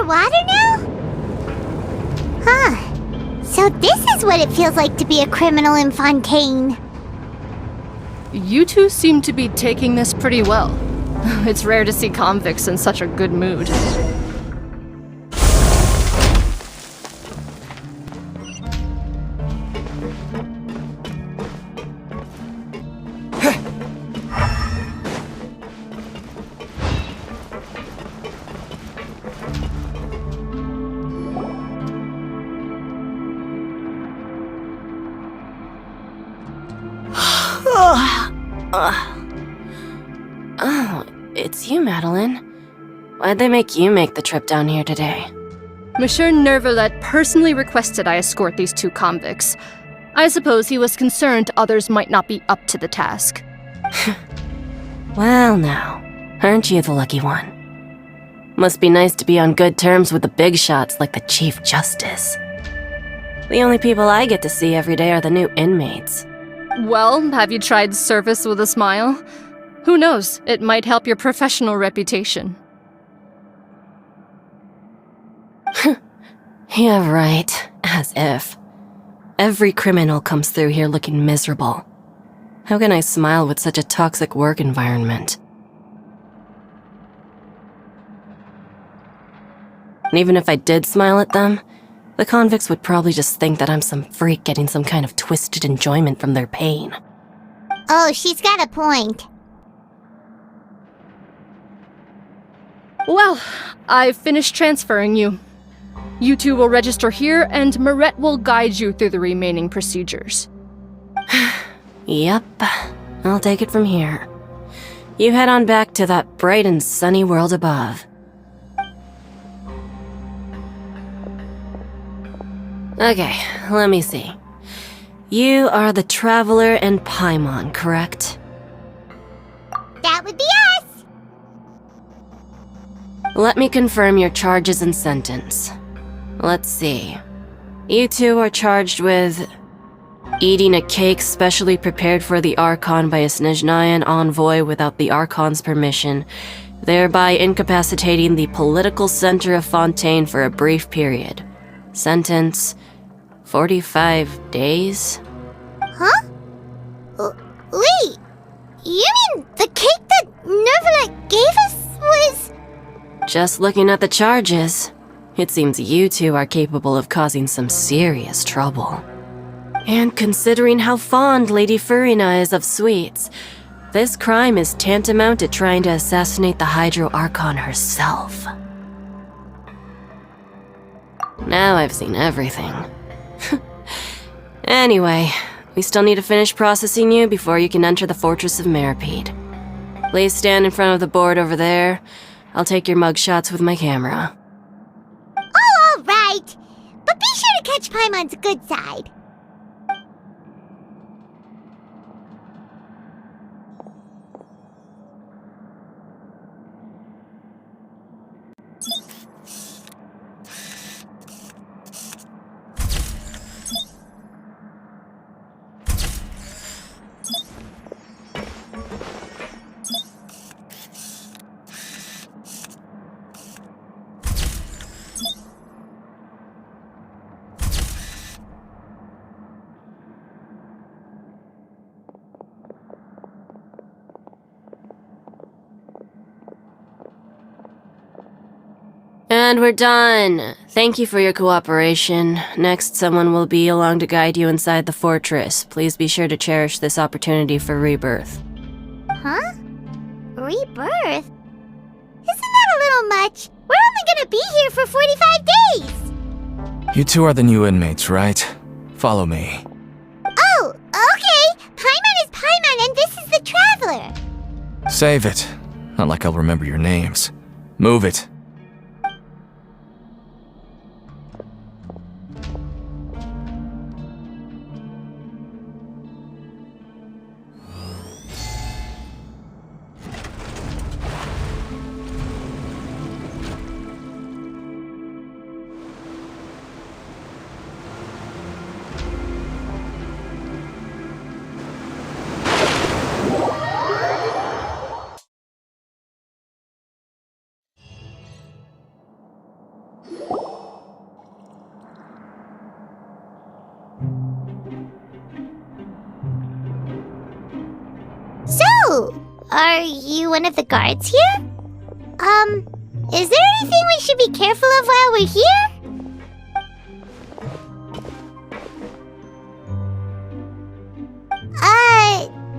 underwater now? Huh. So this is what it feels like to be a criminal in Fontaine. You two seem to be taking this pretty well. It's rare to see convicts in such a good mood. Oh, it's you, Madeline. Why'd they make you make the trip down here today? Monsieur Nuevillette personally requested I escort these two convicts. I suppose he was concerned others might not be up to the task. Well now, aren't you the lucky one? Must be nice to be on good terms with the big shots like the Chief Justice. The only people I get to see every day are the new inmates. Well, have you tried service with a smile? Who knows, it might help your professional reputation. Yeah, right. As if. Every criminal comes through here looking miserable. How can I smile with such a toxic work environment? And even if I did smile at them, the convicts would probably just think that I'm some freak getting some kind of twisted enjoyment from their pain. Oh, she's got a point. Well, I've finished transferring you. You two will register here, and Mirette will guide you through the remaining procedures. Yep, I'll take it from here. You head on back to that bright and sunny world above. Okay, let me see. You are the Traveler and Paimon, correct? That would be us! Let me confirm your charges and sentence. Let's see. You two are charged with eating a cake specially prepared for the Archon by a Snezhnayan envoy without the Archon's permission, thereby incapacitating the political center of Fontaine for a brief period. Sentence: 45 days? Huh? Wait, you mean the cake that Nuevillette gave us was... Just looking at the charges, it seems you two are capable of causing some serious trouble. And considering how fond Lady Furina is of sweets, this crime is tantamount to trying to assassinate the Hydro Archon herself. Now I've seen everything. Anyway, we still need to finish processing you before you can enter the Fortress of Meripede. Please stand in front of the board over there. I'll take your mugshots with my camera. Oh, all right. But be sure to catch Paimon's good side. And we're done. Thank you for your cooperation. Next, someone will be along to guide you inside the fortress. Please be sure to cherish this opportunity for rebirth. Huh? Rebirth? Isn't that a little much? We're only gonna be here for 45 days! You two are the new inmates, right? Follow me. Oh, okay! Paimon is Paimon and this is the Traveler! Save it. Not like I'll remember your names. Move it. Are you one of the guards here? Is there anything we should be careful of while we're here?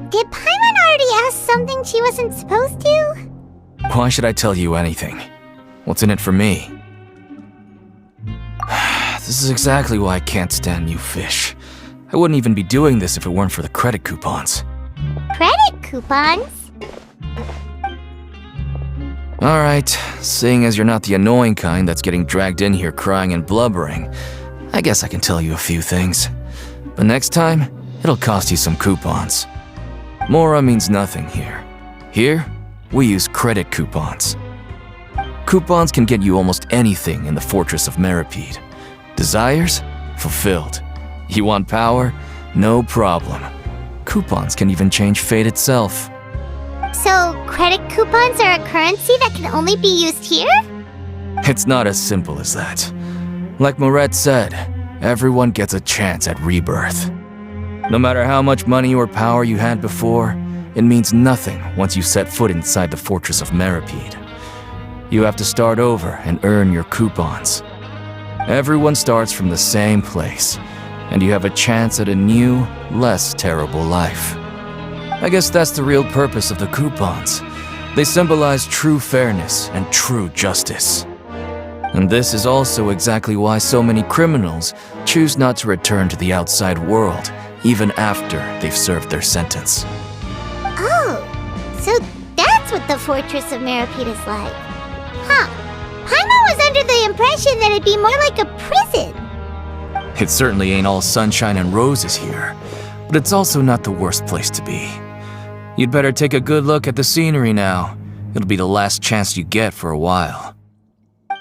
Did Paimon already ask something she wasn't supposed to? Why should I tell you anything? What's in it for me? This is exactly why I can't stand new fish. I wouldn't even be doing this if it weren't for the credit coupons. Credit coupons? Alright, seeing as you're not the annoying kind that's getting dragged in here crying and blubbering, I guess I can tell you a few things. But next time, it'll cost you some coupons. Mora means nothing here. Here, we use credit coupons. Coupons can get you almost anything in the Fortress of Meripede. Desires? Fulfilled. You want power? No problem. Coupons can even change fate itself. So, credit coupons are a currency that can only be used here? It's not as simple as that. Like Moret said, everyone gets a chance at rebirth. No matter how much money or power you had before, it means nothing once you set foot inside the Fortress of Meripede. You have to start over and earn your coupons. Everyone starts from the same place, and you have a chance at a new, less terrible life. I guess that's the real purpose of the coupons. They symbolize true fairness and true justice. And this is also exactly why so many criminals choose not to return to the outside world, even after they've served their sentence. Oh, so that's what the Fortress of Meripede is like. Huh. Paimon was under the impression that it'd be more like a prison. It certainly ain't all sunshine and roses here, but it's also not the worst place to be. You'd better take a good look at the scenery now. It'll be the last chance you get for a while.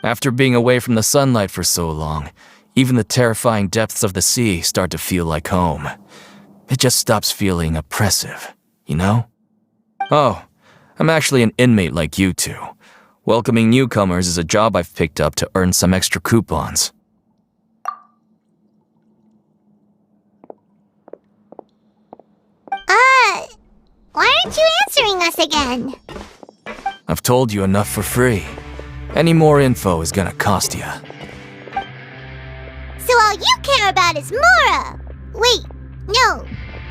After being away from the sunlight for so long, even the terrifying depths of the sea start to feel like home. It just stops feeling oppressive, you know? Oh, I'm actually an inmate like you two. Welcoming newcomers is a job I've picked up to earn some extra coupons. Why aren't you answering us again? I've told you enough for free. Any more info is gonna cost you. So all you care about is Mora! Wait, no,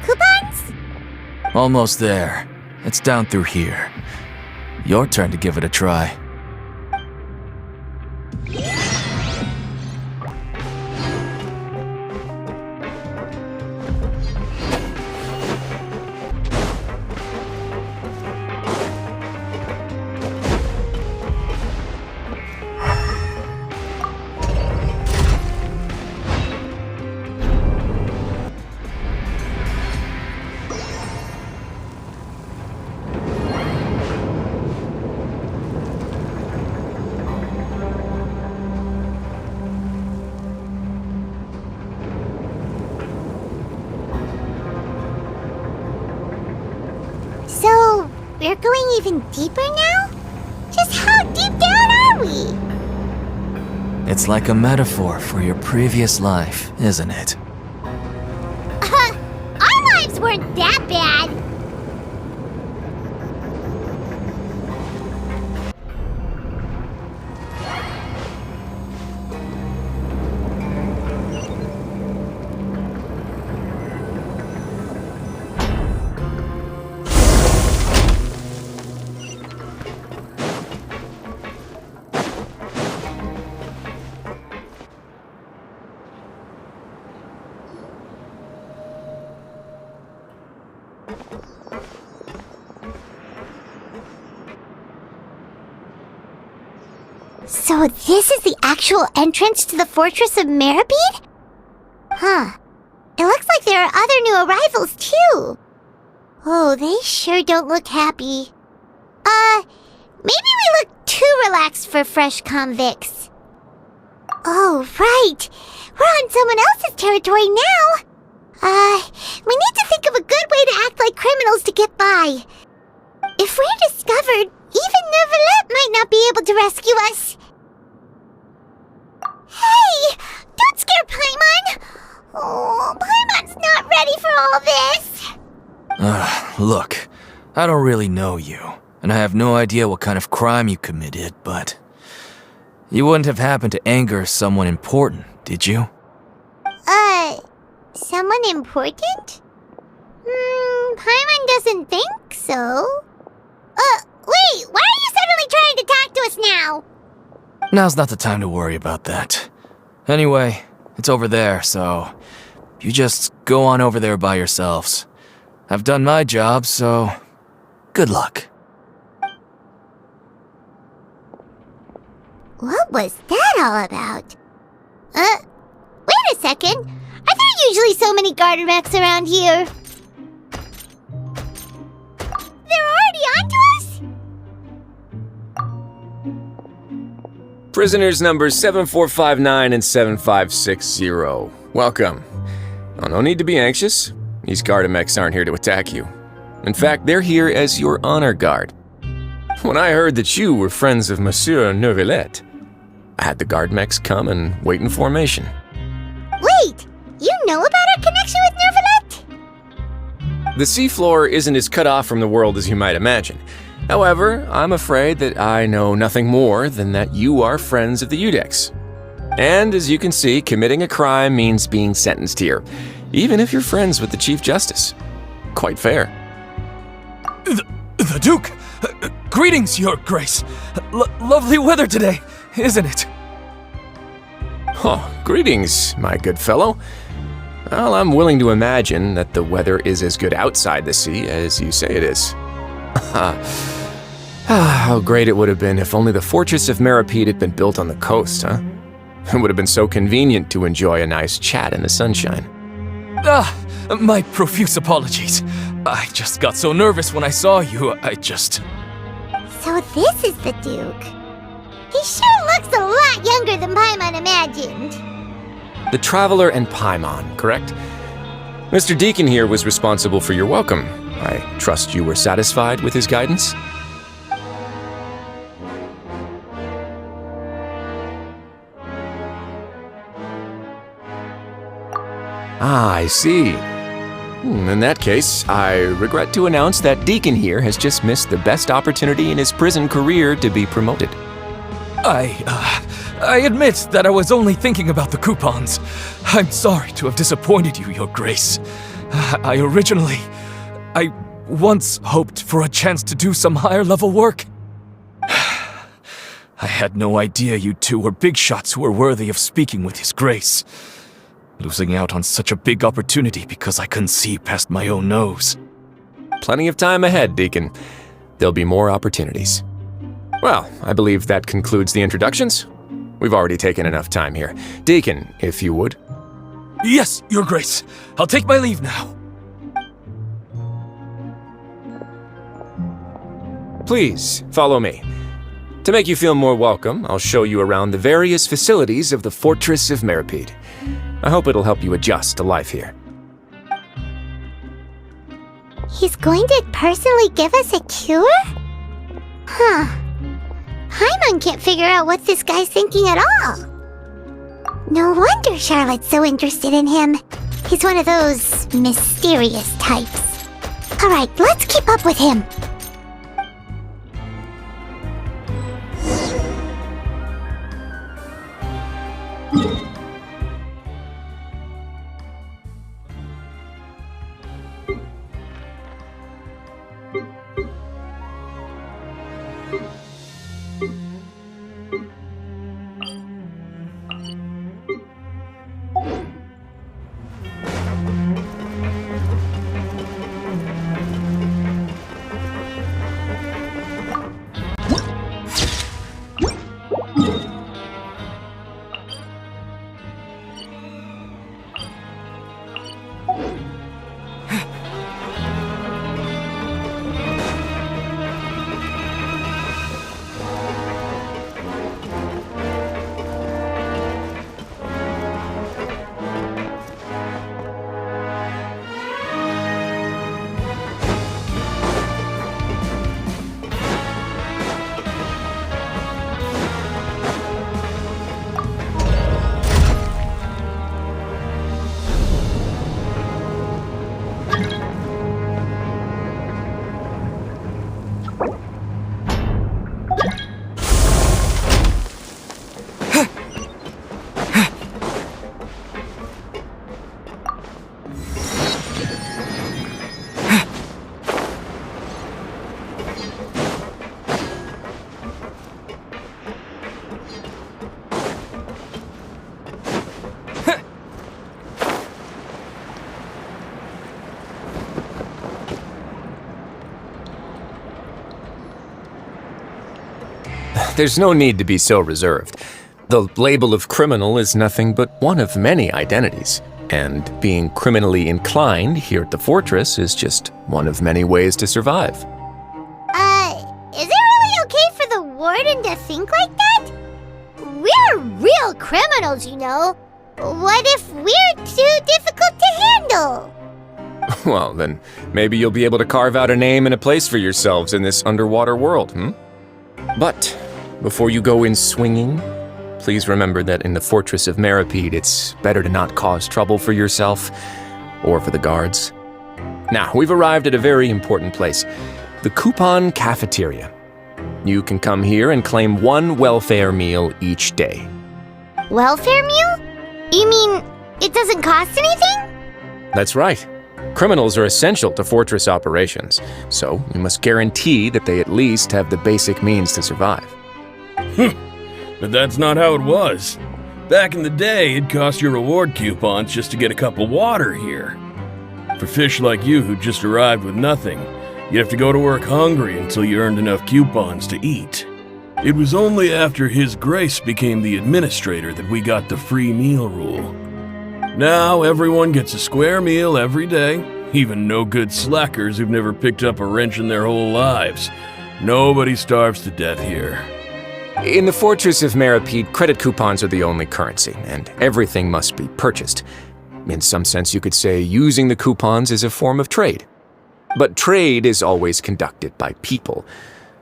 coupons? Almost there. It's down through here. Your turn to give it a try. So, we're going even deeper now? Just how deep down are we? It's like a metaphor for your previous life, isn't it? Our lives weren't that bad. So this is the actual entrance to the Fortress of Meripede? Huh. It looks like there are other new arrivals, too. Oh, they sure don't look happy. Maybe we look too relaxed for fresh convicts. Oh, right. We're on someone else's territory now. We need to think of a good way to act like criminals to get by. If we're discovered, even Nuevillette might not be able to rescue us. Hey! Don't scare Paimon! Oh, Paimon's not ready for all this! Look, I don't really know you, and I have no idea what kind of crime you committed, but you wouldn't have happened to anger someone important, did you? Someone important? Paimon doesn't think so. Wait, why are you suddenly trying to talk to us now? Now's not the time to worry about that. Anyway, it's over there, so you just go on over there by yourselves. I've done my job, so good luck. What was that all about? Wait a second. Are there usually so many garter mechs around here? They're already onto us? Prisoners numbers 7459 and 7560. Welcome. Oh, no need to be anxious. These Gardamex aren't here to attack you. In fact, they're here as your honor guard. When I heard that you were friends of Monsieur Nuevillette, I had the Guardmex come and wait in formation. Wait, you know about our connection with Nuevillette? The seafloor isn't as cut off from the world as you might imagine. However, I'm afraid that I know nothing more than that you are friends of the Udex. And as you can see, committing a crime means being sentenced here, even if you're friends with the Chief Justice. Quite fair. The Duke! Greetings, Your Grace. Lovely weather today, isn't it? Oh, greetings, my good fellow. Well, I'm willing to imagine that the weather is as good outside the sea as you say it is. How great it would have been if only the Fortress of Meripede had been built on the coast, huh? It would have been so convenient to enjoy a nice chat in the sunshine. My profuse apologies. I just got so nervous when I saw you, So this is the Duke. He sure looks a lot younger than Paimon imagined. The Traveler and Paimon, correct? Mr. Deacon here was responsible for your welcome. I trust you were satisfied with his guidance? Ah, I see. In that case, I regret to announce that Deacon here has just missed the best opportunity in his prison career to be promoted. I admit that I was only thinking about the coupons. I'm sorry to have disappointed you, Your Grace. I once hoped for a chance to do some higher-level work. I had no idea you two were big shots who were worthy of speaking with His Grace. Losing out on such a big opportunity because I couldn't see past my own nose. Plenty of time ahead, Deacon. There'll be more opportunities. Well, I believe that concludes the introductions. We've already taken enough time here. Deacon, if you would. Yes, Your Grace. I'll take my leave now. Please, follow me. To make you feel more welcome, I'll show you around the various facilities of the Fortress of Meripede. I hope it'll help you adjust to life here. He's going to personally give us a tour? Huh. Paimon can't figure out what this guy's thinking at all. No wonder Charlotte's so interested in him. He's one of those mysterious types. Alright, let's keep up with him. There's no need to be so reserved. The label of criminal is nothing but one of many identities, and being criminally inclined here at the fortress is just one of many ways to survive. Is it really okay for the warden to think like that? We're real criminals, you know. What if we're too difficult to handle? Well, then maybe you'll be able to carve out a name and a place for yourselves in this underwater world, But before you go in swinging, please remember that in the Fortress of Meripede, it's better to not cause trouble for yourself or for the guards. Now, we've arrived at a very important place, the Coupon Cafeteria. You can come here and claim one welfare meal each day. Welfare meal? You mean it doesn't cost anything? That's right. Criminals are essential to fortress operations, so you must guarantee that they at least have the basic means to survive. But that's not how it was. Back in the day, it cost your reward coupons just to get a cup of water here. For fish like you who just arrived with nothing, you'd have to go to work hungry until you earned enough coupons to eat. It was only after His Grace became the administrator that we got the free meal rule. Now everyone gets a square meal every day, even no-good slackers who've never picked up a wrench in their whole lives. Nobody starves to death here. In the Fortress of Meripede, credit coupons are the only currency, and everything must be purchased. In some sense, you could say using the coupons is a form of trade. But trade is always conducted by people.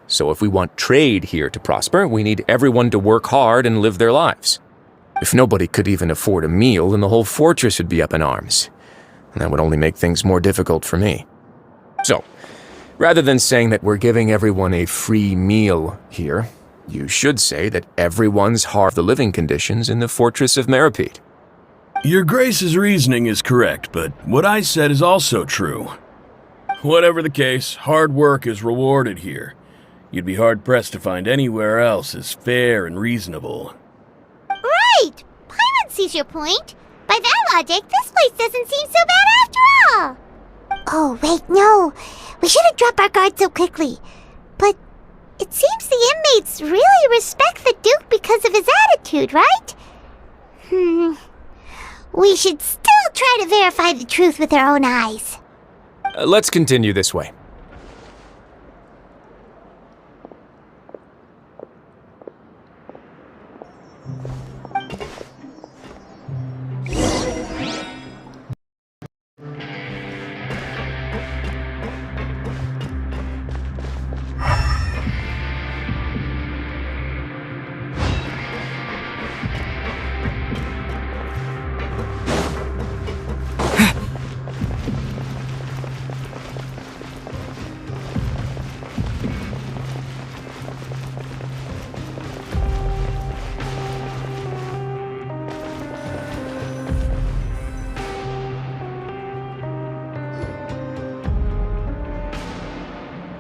So if we want trade here to prosper, we need everyone to work hard and live their lives. If nobody could even afford a meal, then the whole fortress would be up in arms. And that would only make things more difficult for me. So, rather than saying that we're giving everyone a free meal here, you should say that everyone's hard the living conditions in the Fortress of Meripede. Your Grace's reasoning is correct, but what I said is also true. Whatever the case, hard work is rewarded here. You'd be hard-pressed to find anywhere else as fair and reasonable. Right! Paimon sees your point. By that logic, this place doesn't seem so bad after all. Oh, wait, no. We shouldn't drop our guard so quickly. But it seems the inmates really respect the Duke because of his attitude, right? We should still try to verify the truth with our own eyes. Let's continue this way.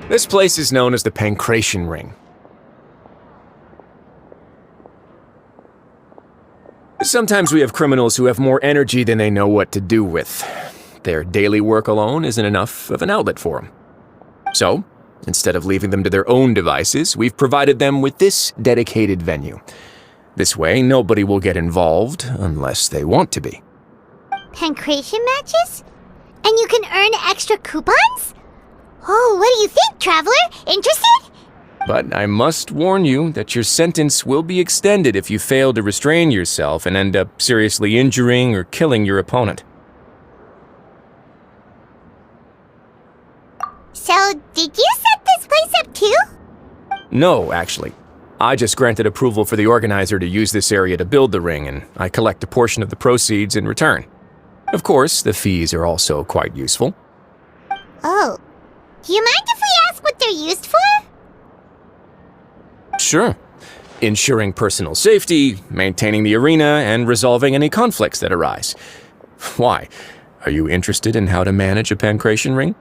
This place is known as the Pancration Ring. Sometimes we have criminals who have more energy than they know what to do with. Their daily work alone isn't enough of an outlet for them. So, instead of leaving them to their own devices, we've provided them with this dedicated venue. This way, nobody will get involved unless they want to be. Pancration matches? And you can earn extra coupons? Oh, what do you think, traveler? Interested? But I must warn you that your sentence will be extended if you fail to restrain yourself and end up seriously injuring or killing your opponent. So, did you set this place up too? No, actually. I just granted approval for the organizer to use this area to build the ring, and I collect a portion of the proceeds in return. Of course, the fees are also quite useful. Oh. Do you mind if we ask what they're used for? Sure. Ensuring personal safety, maintaining the arena, and resolving any conflicts that arise. Why? Are you interested in how to manage a pancration ring?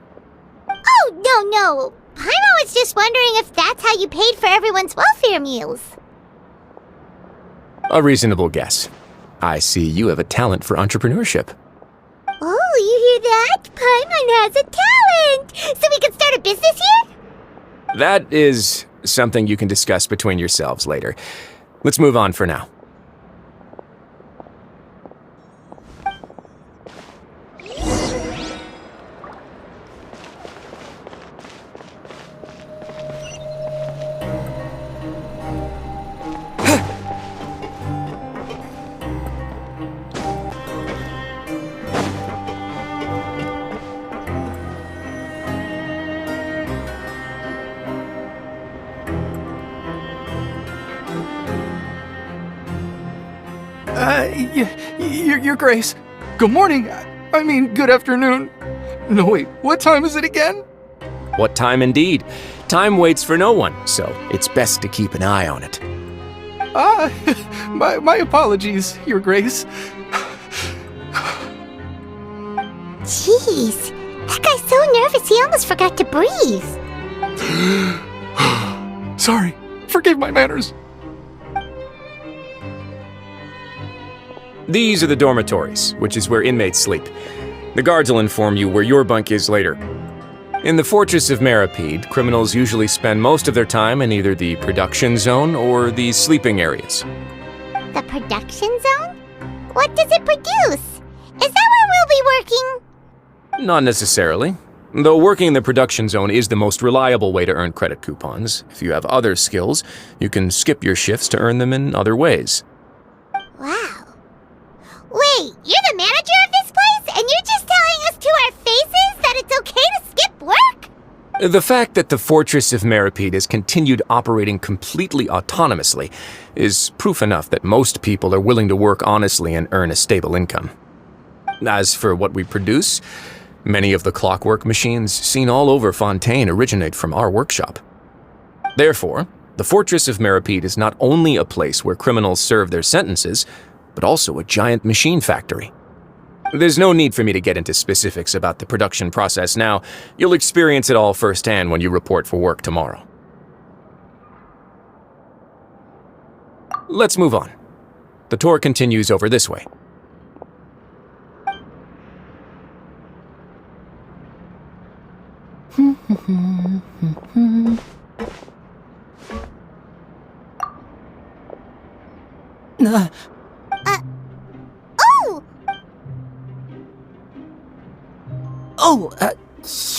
Oh, no. Paimon was just wondering if that's how you paid for everyone's welfare meals. A reasonable guess. I see you have a talent for entrepreneurship. Oh, you hear that? Paimon has a talent! So we can start a business here? That is Something you can discuss between yourselves later. Let's move on for now. Your Grace. Good morning. I mean, good afternoon. No, wait, what time is it again? What time indeed? Time waits for no one, so it's best to keep an eye on it. My apologies, Your Grace. Jeez, that guy's so nervous he almost forgot to breathe. Sorry, forgive my manners. These are the dormitories, which is where inmates sleep. The guards will inform you where your bunk is later. In the Fortress of Meripede, criminals usually spend most of their time in either the production zone or the sleeping areas. The production zone? What does it produce? Is that where we'll be working? Not necessarily. Though working in the production zone is the most reliable way to earn credit coupons, if you have other skills, you can skip your shifts to earn them in other ways. Wow. Wait, you're the manager of this place, and you're just telling us to our faces that it's okay to skip work? The fact that the Fortress of Meripede has continued operating completely autonomously is proof enough that most people are willing to work honestly and earn a stable income. As for what we produce, many of the clockwork machines seen all over Fontaine originate from our workshop. Therefore, the Fortress of Meripede is not only a place where criminals serve their sentences, but also a giant machine factory. There's no need for me to get into specifics about the production process now. You'll experience it all firsthand when you report for work tomorrow. Let's move on. The tour continues over this way.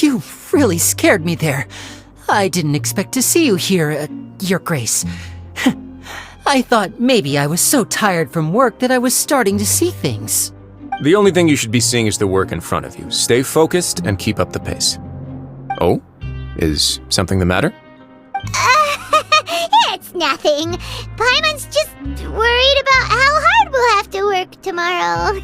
You really scared me there. I didn't expect to see you here, Your Grace. I thought maybe I was so tired from work that I was starting to see things. The only thing you should be seeing is the work in front of you. Stay focused and keep up the pace. Oh? Is something the matter? It's nothing. Paimon's just worried about how hard we'll have to work tomorrow.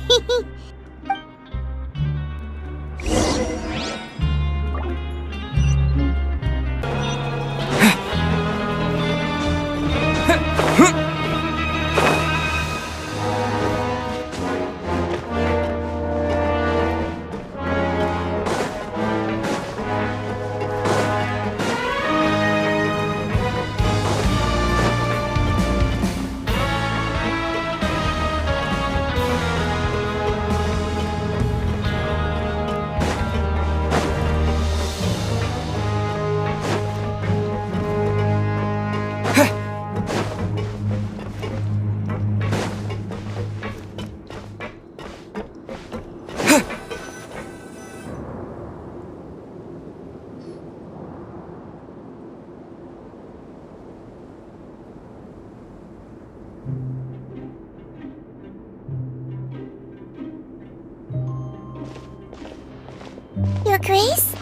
Your Grace?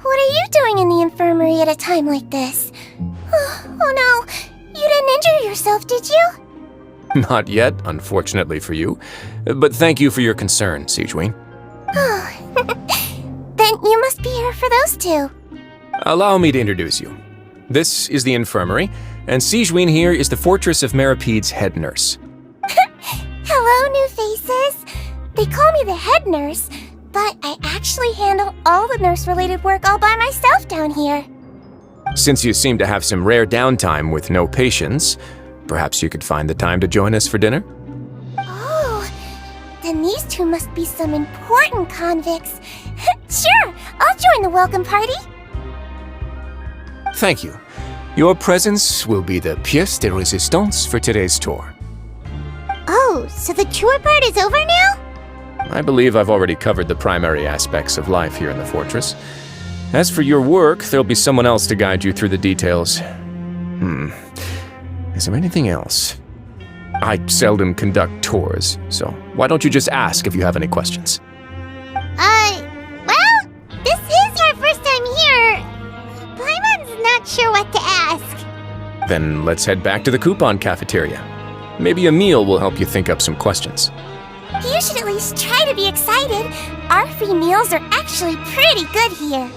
What are you doing in the infirmary at a time like this? Oh no, you didn't injure yourself, did you? Not yet, unfortunately for you. But thank you for your concern, Sigewin. Then you must be here for those two. Allow me to introduce you. This is the infirmary, and Sigewin here is the Fortress of Meripede's head nurse. Hello, new faces. They call me the head nurse, but I actually handle all the nurse-related work all by myself down here. Since you seem to have some rare downtime with no patients, perhaps you could find the time to join us for dinner? Oh, then these two must be some important convicts. Sure, I'll join the welcome party. Thank you. Your presence will be the pièce de résistance for today's tour. Oh, so the tour part is over now? I believe I've already covered the primary aspects of life here in the fortress. As for your work, there'll be someone else to guide you through the details. Is there anything else? I seldom conduct tours, so why don't you just ask if you have any questions? Well, this is your first time here. Paimon's not sure what to ask. Then let's head back to the coupon cafeteria. Maybe a meal will help you think up some questions. You should at least try to be excited. Our free meals are actually pretty good here.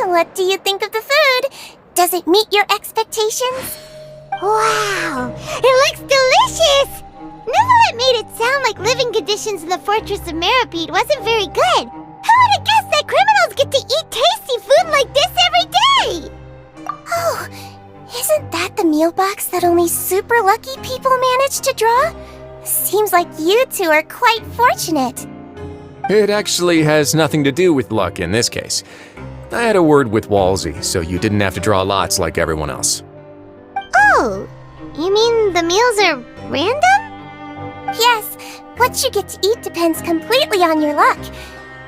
What do you think of the food? Does it meet your expectations? Wow, it looks delicious! Nuevillette made it sound like living conditions in the Fortress of Meripede wasn't very good. Who would have guessed that criminals get to eat tasty food like this every day? Oh, isn't that the meal box that only super lucky people manage to draw? Seems like you two are quite fortunate. It actually has nothing to do with luck in this case. I had a word with Walsey, so you didn't have to draw lots like everyone else. Oh, you mean the meals are random? Yes, what you get to eat depends completely on your luck.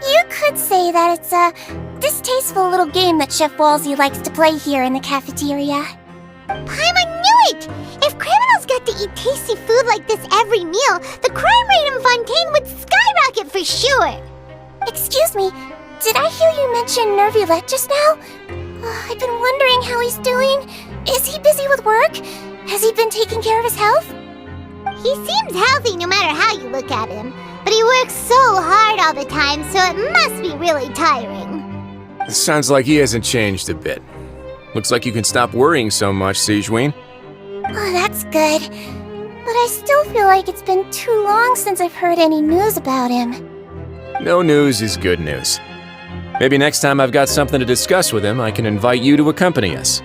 You could say that it's a distasteful little game that Chef Walsey likes to play here in the cafeteria. Paimon knew it! If criminals got to eat tasty food like this every meal, the crime rate in Fontaine would skyrocket for sure! Excuse me, did I hear you mention Nuevillette just now? I've been wondering how he's doing. Is he busy with work? Has he been taking care of his health? He seems healthy no matter how you look at him, but he works so hard all the time, so it must be really tiring. Sounds like he hasn't changed a bit. Looks like you can stop worrying so much, Sigewinne. Oh, that's good. But I still feel like it's been too long since I've heard any news about him. No news is good news. Maybe next time I've got something to discuss with him, I can invite you to accompany us.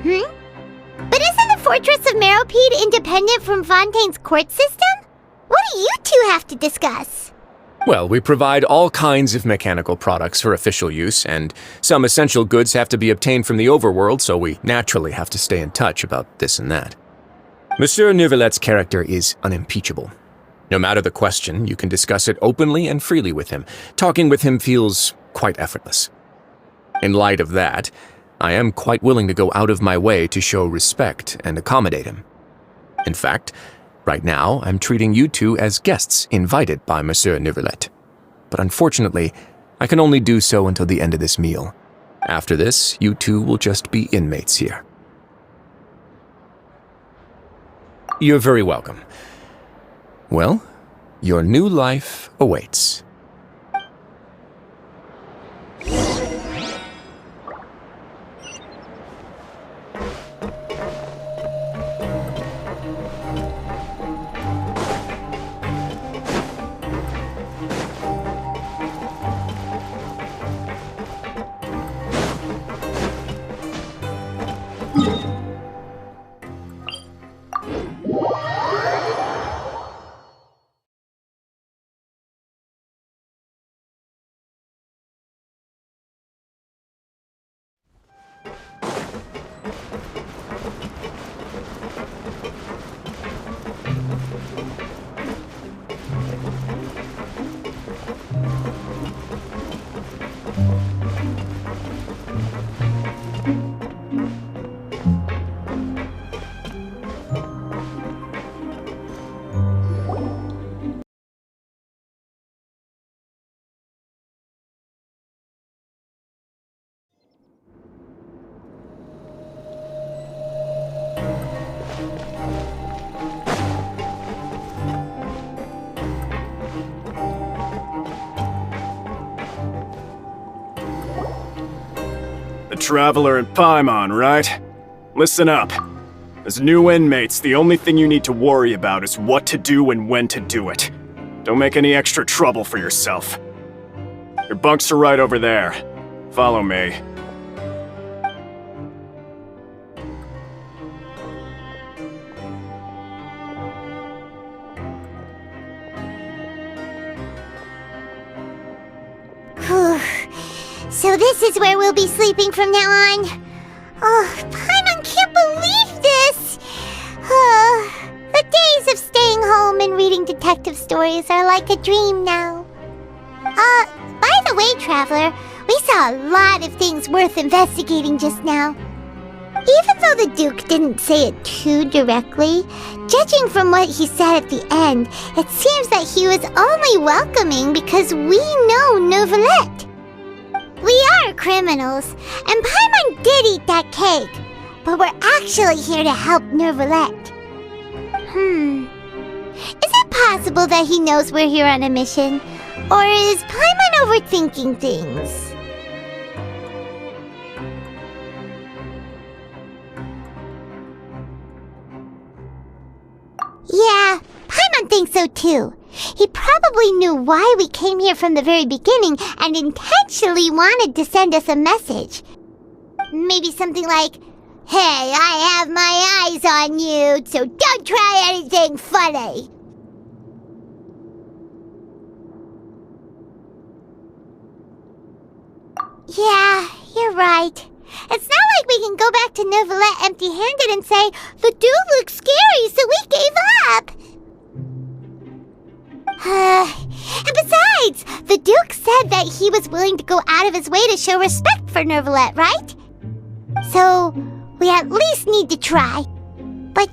But isn't the Fortress of Meripede independent from Fontaine's court system? What do you two have to discuss? Well, we provide all kinds of mechanical products for official use, and some essential goods have to be obtained from the overworld, so we naturally have to stay in touch about this and that. Monsieur Neuvillette's character is unimpeachable. No matter the question, you can discuss it openly and freely with him. Talking with him feels quite effortless. In light of that, I am quite willing to go out of my way to show respect and accommodate him. In fact, right now I'm treating you two as guests invited by Monsieur Nuevillette. But unfortunately, I can only do so until the end of this meal. After this, you two will just be inmates here. You're very welcome. Well, your new life awaits. Traveler and Paimon, right? Listen up. As new inmates, the only thing you need to worry about is what to do and when to do it. Don't make any extra trouble for yourself. Your bunks are right over there. Follow me. So this is where we'll be sleeping from now on. Oh, Paimon can't believe this! The days of staying home and reading detective stories are like a dream now. By the way, Traveler, we saw a lot of things worth investigating just now. Even though the Duke didn't say it too directly, judging from what he said at the end, it seems that he was only welcoming because we know Nuevillette. We are criminals, and Paimon did eat that cake, but we're actually here to help Nuevillette. Is it possible that he knows we're here on a mission? Or is Paimon overthinking things? Yeah, Paimon thinks so too. He probably knew why we came here from the very beginning and intentionally wanted to send us a message. Maybe something like, "Hey, I have my eyes on you, so don't try anything funny." Yeah, you're right. It's not like we can go back to Nuevillette empty-handed and say, "The dude looks scary, so we gave up." And besides, the Duke said that he was willing to go out of his way to show respect for Nuevillette, right? So, we at least need to try. But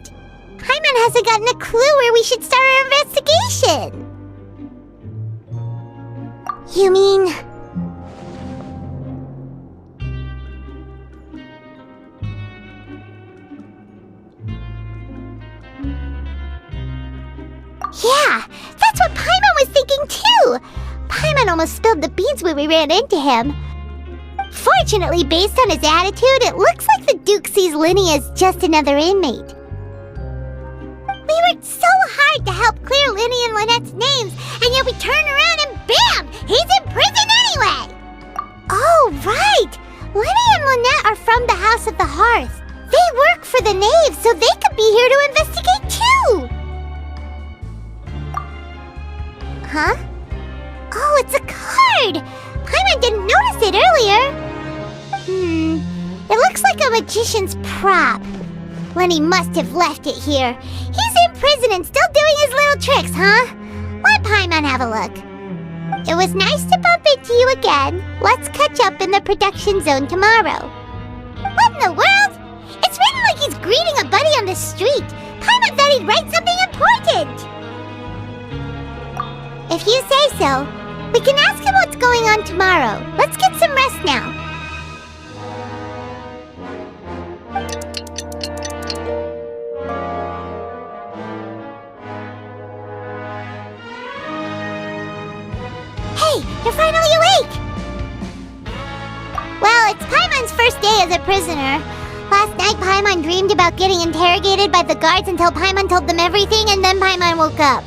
Paimon hasn't gotten a clue where we should start our investigation. You mean... Yeah, that's what Paimon was thinking too! Paimon almost spilled the beans when we ran into him. Fortunately, based on his attitude, it looks like the Duke sees Linny as just another inmate. We worked so hard to help clear Linny and Lynette's names, and yet we turn around and BAM! He's in prison anyway! Oh, right! Linny and Lynette are from the House of the Hearth. They work for the Knave, so they could be here to investigate too! Huh? Oh, it's a card! Paimon didn't notice it earlier. It looks like a magician's prop. Lenny must have left it here. He's in prison and still doing his little tricks, huh? Let Paimon have a look. It was nice to bump into you again. Let's catch up in the production zone tomorrow. What in the world? It's written like he's greeting a buddy on the street. Paimon thought he'd write something important. If you say so, we can ask him what's going on tomorrow. Let's get some rest now. Hey, you're finally awake! Well, it's Paimon's first day as a prisoner. Last night, Paimon dreamed about getting interrogated by the guards until Paimon told them everything, and then Paimon woke up.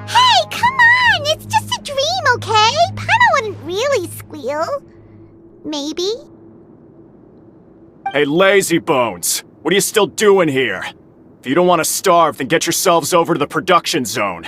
Hey, come on! It's just a dream, okay? Paimon wouldn't really squeal. Maybe. Hey, lazy bones! What are you still doing here? If you don't want to starve, then get yourselves over to the production zone.